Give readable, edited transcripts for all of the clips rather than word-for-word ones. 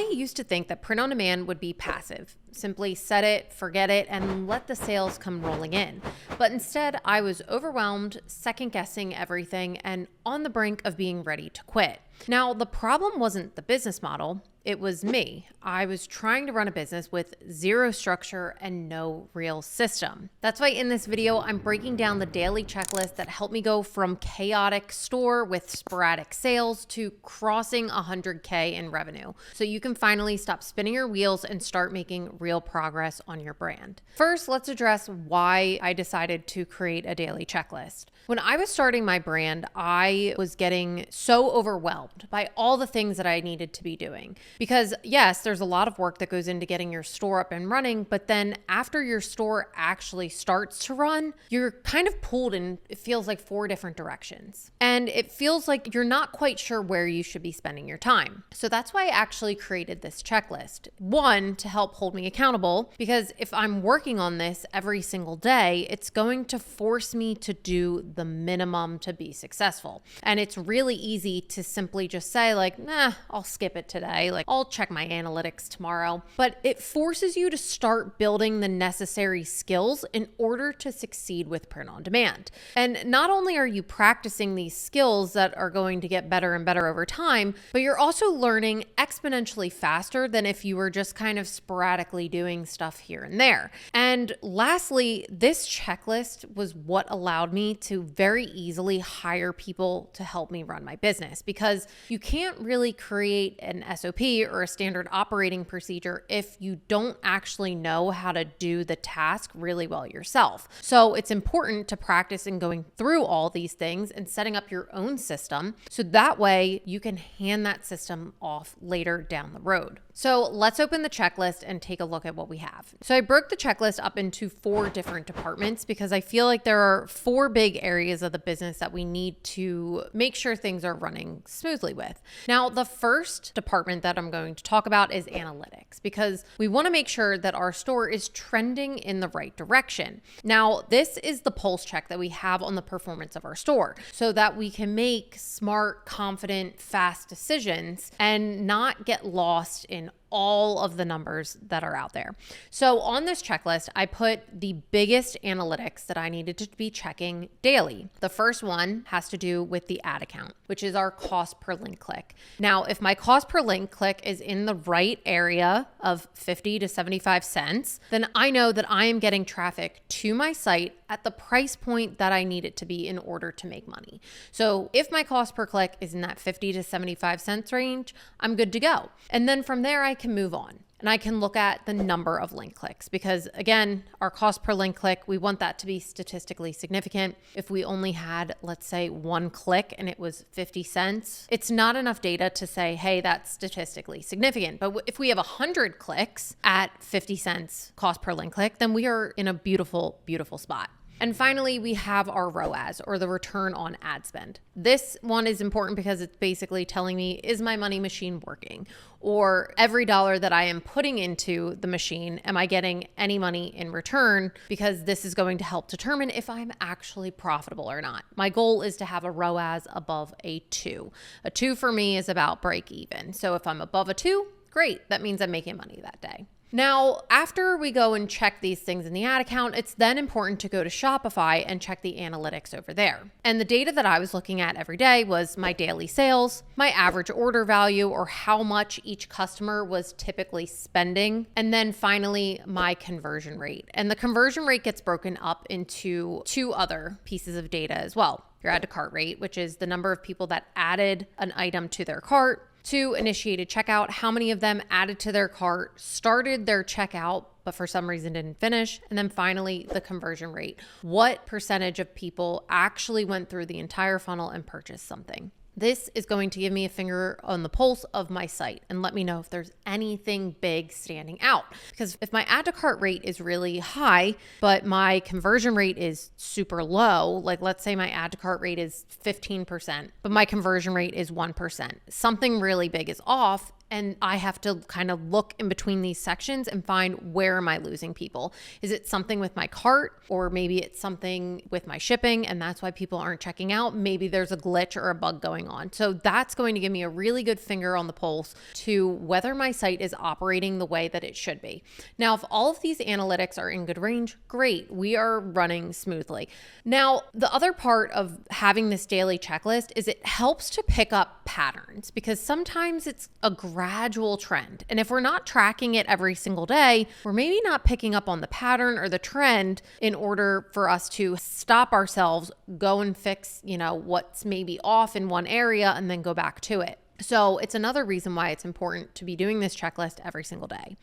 I used to think that print on demand would be passive. Simply set it, forget it, and let the sales come rolling in. But instead, I was overwhelmed, second guessing everything, and on the brink of being ready to quit. Now, the problem wasn't the business model. It was me. I was trying to run a business with zero structure and no real system. That's why in this video, I'm breaking down the daily checklist that helped me go from chaotic store with sporadic sales to crossing 100K in revenue. So you can finally stop spinning your wheels and start making real progress on your brand. First, let's address why I decided to create a daily checklist. When I was starting my brand, I was getting so overwhelmed by all the things that I needed to be doing. Because yes, there's a lot of work that goes into getting your store up and running, but then after your store actually starts to run, you're kind of pulled in, it feels like 4 different directions. And it feels like you're not quite sure where you should be spending your time. So that's why I actually created this checklist. 1, to help hold me accountable, because if I'm working on this every single day, it's going to force me to do the minimum to be successful. And it's really easy to simply just say like, nah, I'll skip it today. Like I'll check my analytics tomorrow. But it forces you to start building the necessary skills in order to succeed with print on demand. And not only are you practicing these skills that are going to get better and better over time, but you're also learning exponentially faster than if you were just kind of sporadically doing stuff here and there. And lastly, this checklist was what allowed me to very easily hire people to help me run my business, because you can't really create an SOP or a standard operating procedure if you don't actually know how to do the task really well yourself. So it's important to practice in going through all these things and setting up your own system so that way you can hand that system off later down the road. So let's open the checklist and take a look at what we have. So I broke the checklist up into 4 different departments because I feel like there are 4 big areas of the business that we need to make sure things are running smoothly with. Now, the first department that I'm going to talk about is analytics, because we want to make sure that our store is trending in the right direction. Now, this is the pulse check that we have on the performance of our store so that we can make smart, confident, fast decisions and not get lost in all of the numbers that are out there. So on this checklist, I put the biggest analytics that I needed to be checking daily. The first one has to do with the ad account, which is our cost per link click. Now, if my cost per link click is in the right area of 50 to 75 cents, then I know that I am getting traffic to my site at the price point that I need it to be in order to make money. So if my cost per click is in that 50 to 75 cents range, I'm good to go. And then from there, I can move on and I can look at the number of link clicks, because again, our cost per link click, we want that to be statistically significant. If we only had, let's say, 1 click and it was 50 cents, it's not enough data to say, hey, that's statistically significant. But if we have 100 clicks at 50 cents cost per link click, then we are in a beautiful, beautiful spot. And finally, we have our ROAS, or the return on ad spend. This one is important because it's basically telling me, is my money machine working? Or every dollar that I am putting into the machine, am I getting any money in return? Because this is going to help determine if I'm actually profitable or not. My goal is to have a ROAS above a 2. A 2 for me is about break even. So if I'm above a 2, great. That means I'm making money that day. Now, after we go and check these things in the ad account, it's then important to go to Shopify and check the analytics over there. And the data that I was looking at every day was my daily sales, my average order value, or how much each customer was typically spending, and then finally my conversion rate. And the conversion rate gets broken up into 2 other pieces of data as well. Your add to cart rate, which is the number of people that added an item to their cart. 2, initiated checkout, how many of them added to their cart, started their checkout, but for some reason didn't finish. And then finally, the conversion rate. What percentage of people actually went through the entire funnel and purchased something? This is going to give me a finger on the pulse of my site and let me know if there's anything big standing out. Because if my add to cart rate is really high, but my conversion rate is super low, like let's say my add to cart rate is 15%, but my conversion rate is 1%, something really big is off. and I have to kind of look in between these sections and find, where am I losing people? Is it something with my cart, or maybe it's something with my shipping and that's why people aren't checking out? Maybe there's a glitch or a bug going on. So that's going to give me a really good finger on the pulse to whether my site is operating the way that it should be. Now, if all of these analytics are in good range, great, we are running smoothly. Now, the other part of having this daily checklist is it helps to pick up patterns, because sometimes it's a gradual trend. And if we're not tracking it every single day, we're maybe not picking up on the pattern or the trend in order for us to stop ourselves, go and fix, what's maybe off in one area and then go back to it. So it's another reason why it's important to be doing this checklist every single day.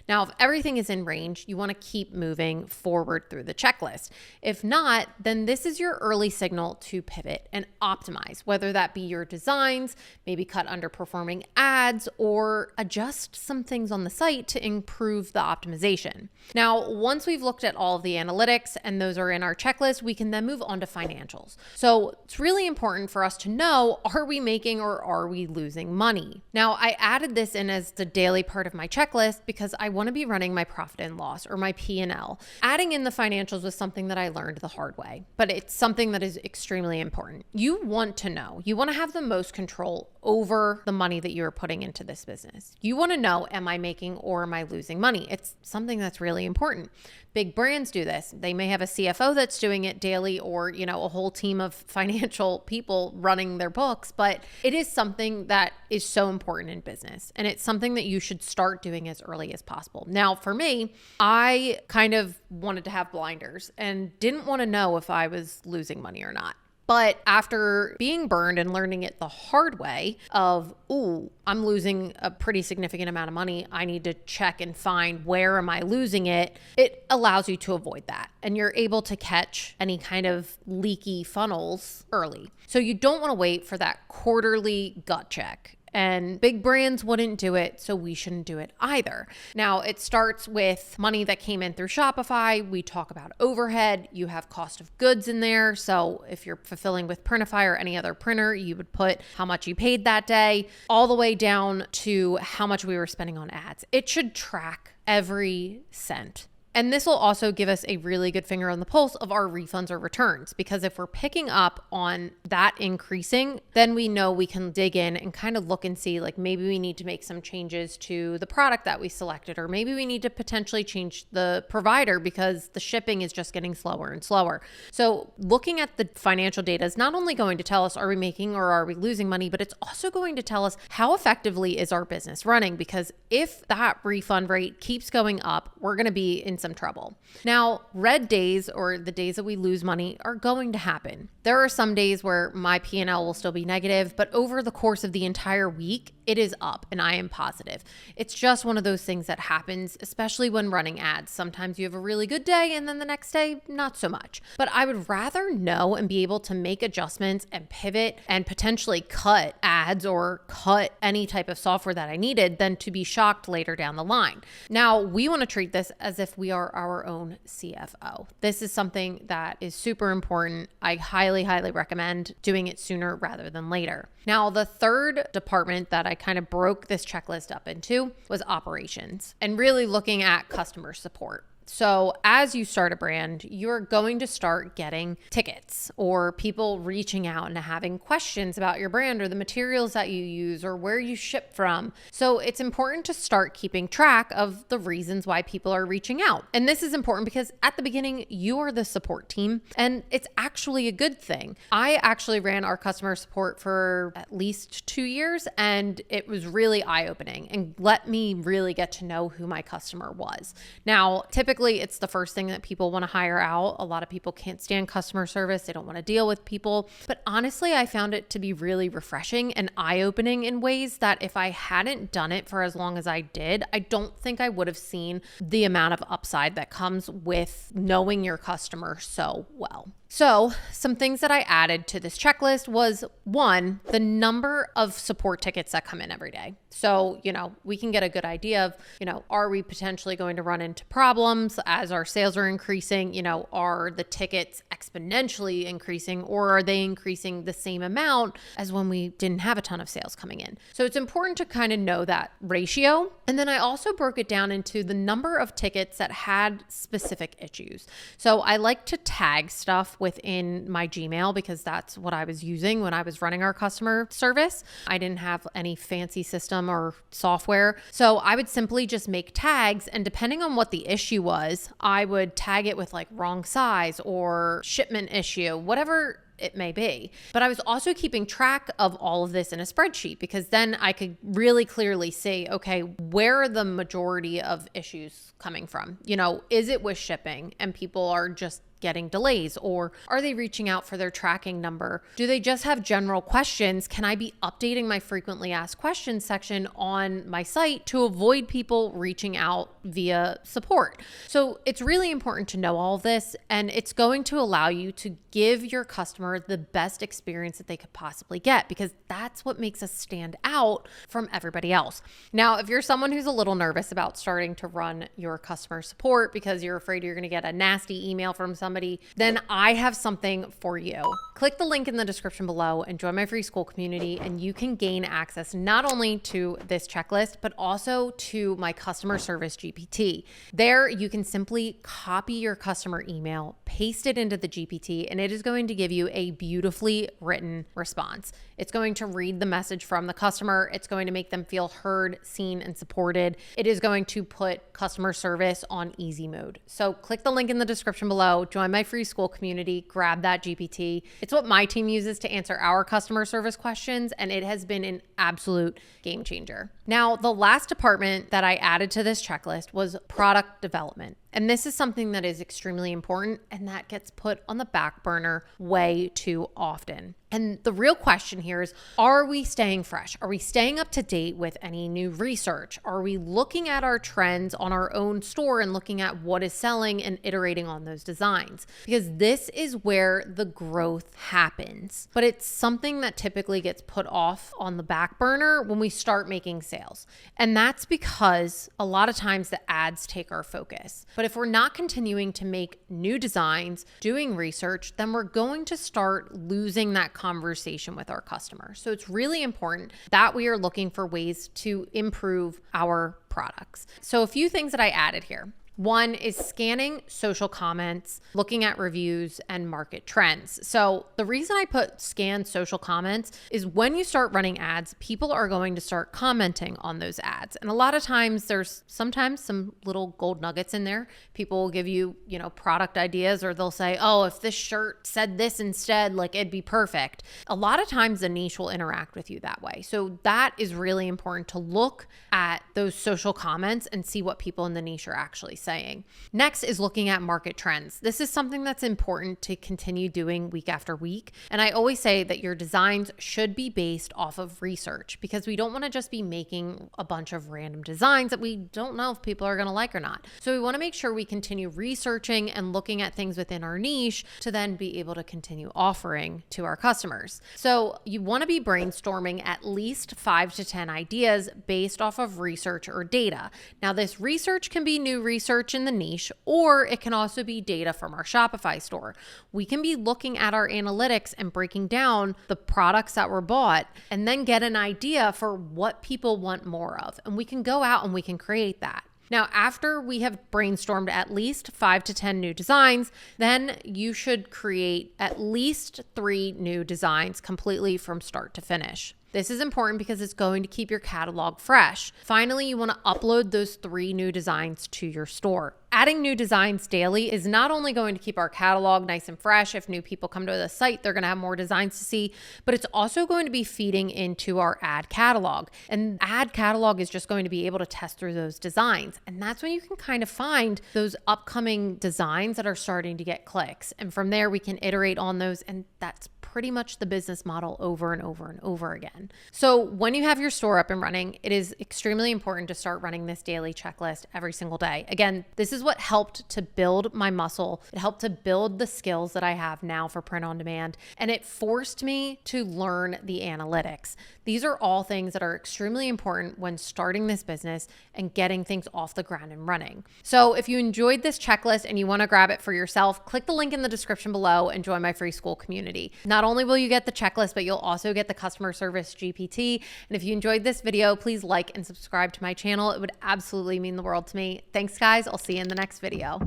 Now, if everything is in range, you want to keep moving forward through the checklist. If not, then this is your early signal to pivot and optimize, whether that be your designs, maybe cut underperforming ads, or adjust some things on the site to improve the optimization. Now, once we've looked at all of the analytics and those are in our checklist, we can then move on to financials. So it's really important for us to know, are we making or are we losing money? Now, I added this in as the daily part of my checklist because I want to be running my profit and loss, or my P&L. Adding in the financials was something that I learned the hard way, but it's something that is extremely important. You want to know, you want to have the most control over the money that you're putting into this business. You want to know, am I making or am I losing money? It's something that's really important. Big brands do this. They may have a CFO that's doing it daily, or, a whole team of financial people running their books, but it is something that is so important in business. And it's something that you should start doing as early as possible. Now, for me, I kind of wanted to have blinders and didn't want to know if I was losing money or not. But after being burned and learning it the hard way of, I'm losing a pretty significant amount of money, I need to check and find, where am I losing it? It allows you to avoid that. And you're able to catch any kind of leaky funnels early. So you don't want to wait for that quarterly gut check. And big brands wouldn't do it, so we shouldn't do it either. Now, it starts with money that came in through Shopify. We talk about overhead. You have cost of goods in there. So if you're fulfilling with Printify or any other printer, you would put how much you paid that day, all the way down to how much we were spending on ads. It should track every cent. And this will also give us a really good finger on the pulse of our refunds or returns, because if we're picking up on that increasing, then we know we can dig in and kind of look and see, like, maybe we need to make some changes to the product that we selected, or maybe we need to potentially change the provider because the shipping is just getting slower and slower. So looking at the financial data is not only going to tell us, are we making or are we losing money, but it's also going to tell us how effectively is our business running, because if that refund rate keeps going up, we're going to be in some trouble. Now, red days, or the days that we lose money, are going to happen. There are some days where my P&L will still be negative, but over the course of the entire week, it is up and I am positive. It's just one of those things that happens, especially when running ads. Sometimes you have a really good day and then the next day, not so much. But I would rather know and be able to make adjustments and pivot and potentially cut ads or cut any type of software that I needed than to be shocked later down the line. Now, we want to treat this as if we are our own CFO. This is something that is super important. I highly, highly recommend doing it sooner rather than later. Now, the third department that I kind of broke this checklist up into was operations, and really looking at customer support. So as you start a brand, you're going to start getting tickets or people reaching out and having questions about your brand or the materials that you use or where you ship from. So it's important to start keeping track of the reasons why people are reaching out. And this is important because at the beginning, you are the support team, and it's actually a good thing. I actually ran our customer support for at least 2 years, and it was really eye-opening and let me really get to know who my customer was. Now, typically, it's the first thing that people want to hire out. A lot of people can't stand customer service. They don't want to deal with people. But honestly, I found it to be really refreshing and eye-opening in ways that if I hadn't done it for as long as I did, I don't think I would have seen the amount of upside that comes with knowing your customer so well. So some things that I added to this checklist was, one, the number of support tickets that come in every day. So, we can get a good idea of, are we potentially going to run into problems as our sales are increasing? Are the tickets exponentially increasing, or are they increasing the same amount as when we didn't have a ton of sales coming in? So it's important to kind of know that ratio. And then I also broke it down into the number of tickets that had specific issues. So I like to tag stuff within my Gmail because that's what I was using when I was running our customer service. I didn't have any fancy system or software. So I would simply just make tags, and depending on what the issue was, I would tag it with like wrong size or shipment issue, whatever it may be. But I was also keeping track of all of this in a spreadsheet because then I could really clearly see, okay, where are the majority of issues coming from? Is it with shipping and people are just getting delays, or are they reaching out for their tracking number? Do they just have general questions? Can I be updating my frequently asked questions section on my site to avoid people reaching out via support? So it's really important to know all of this, and it's going to allow you to give your customer the best experience that they could possibly get, because that's what makes us stand out from everybody else. Now, if you're someone who's a little nervous about starting to run your customer support because you're afraid you're going to get a nasty email from somebody, then I have something for you. Click the link in the description below and join my free school community, and you can gain access not only to this checklist, but also to my customer service GPT. There, you can simply copy your customer email, paste it into the GPT, and it is going to give you a beautifully written response. It's going to read the message from the customer. It's going to make them feel heard, seen, and supported. It is going to put customer service on easy mode. So click the link in the description below, join my free school community, grab that GPT. It's what my team uses to answer our customer service questions, and it has been an absolute game changer. Now, the last department that I added to this checklist was product development. And this is something that is extremely important, and that gets put on the back burner way too often. And the real question here is, are we staying fresh? Are we staying up to date with any new research? Are we looking at our trends on our own store and looking at what is selling and iterating on those designs? Because this is where the growth happens. But it's something that typically gets put off on the back burner when we start making sales. And that's because a lot of times the ads take our focus. But if we're not continuing to make new designs, doing research, then we're going to start losing that conversation with our customers. So it's really important that we are looking for ways to improve our products. So a few things that I added here. One is scanning social comments, looking at reviews and market trends. So the reason I put scan social comments is when you start running ads, people are going to start commenting on those ads. And a lot of times there's sometimes some little gold nuggets in there. People will give you, product ideas, or they'll say, oh, if this shirt said this instead, like it'd be perfect. A lot of times the niche will interact with you that way. So that is really important to look at those social comments and see what people in the niche are actually saying. Next is looking at market trends. This is something that's important to continue doing week after week. And I always say that your designs should be based off of research, because we don't want to just be making a bunch of random designs that we don't know if people are going to like or not. So we want to make sure we continue researching and looking at things within our niche to then be able to continue offering to our customers. So you want to be brainstorming at least 5 to 10 ideas based off of research or data. Now, this research can be new research in the niche, or it can also be data from our Shopify store. We can be looking at our analytics and breaking down the products that were bought and then get an idea for what people want more of. And we can go out and we can create that. Now, after we have brainstormed at least 5 to 10 new designs, then you should create at least 3 new designs completely from start to finish. This is important because it's going to keep your catalog fresh. Finally, you want to upload those 3 new designs to your store. Adding new designs daily is not only going to keep our catalog nice and fresh. If new people come to the site, they're going to have more designs to see, but it's also going to be feeding into our ad catalog. And ad catalog is just going to be able to test through those designs. And that's when you can kind of find those upcoming designs that are starting to get clicks. And from there, we can iterate on those. And that's pretty much the business model over and over and over again. So when you have your store up and running, it is extremely important to start running this daily checklist every single day. Again, this is is what helped to build my muscle. It helped to build the skills that I have now for print on demand. And it forced me to learn the analytics. These are all things that are extremely important when starting this business and getting things off the ground and running. So if you enjoyed this checklist and you want to grab it for yourself, click the link in the description below and join my free school community. Not only will you get the checklist, but you'll also get the customer service GPT. And if you enjoyed this video, please like and subscribe to my channel. It would absolutely mean the world to me. Thanks, guys. I'll see you in the next video.